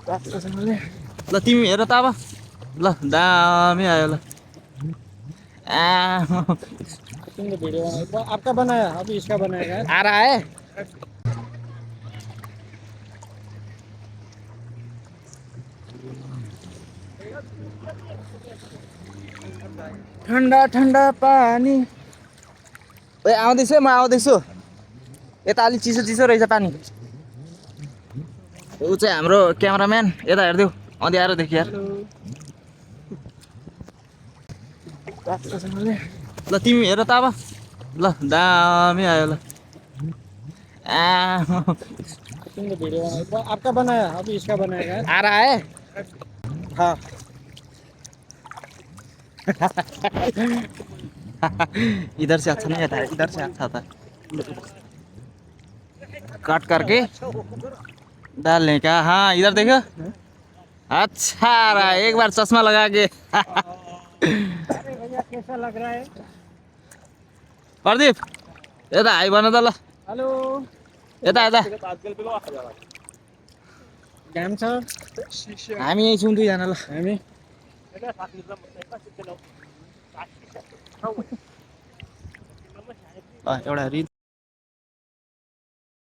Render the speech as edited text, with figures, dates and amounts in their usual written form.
ल तिमी हेर त अब ल दामी आयो ल तुमने वीडियो बनाया तो आपका बनाया अभी इसका बनाएगा आ रहा है ठन्डा ठन्डा पानी ए आउँदैछु म आउँदैछु यता अलि चिसो चिसो रहेछ पानी ऊ चाहिँ हाम्रो क्यामेराम्यान यता हेरिदेऊ अँध्यारो देखि यार ल तिमी हेर त अब ल दामी आयो ल तुमने वीडियो बनाया तो आपका बनाया अभी इसका बनाएगा आ रहा है हाँ इधर से अच्छा नहीं आता है इधर से अच्छा आता है काट करके डालने का हाँ इधर देखो अच्छा आ रहा है एक बार चश्मा लगा के अरे भैया कैसा लग रहा है प्रदीप यता हाई भन त ल हेलो यता यता काम छ हामी यहीँ छौँ दुईजना ल हामी एउटा रिल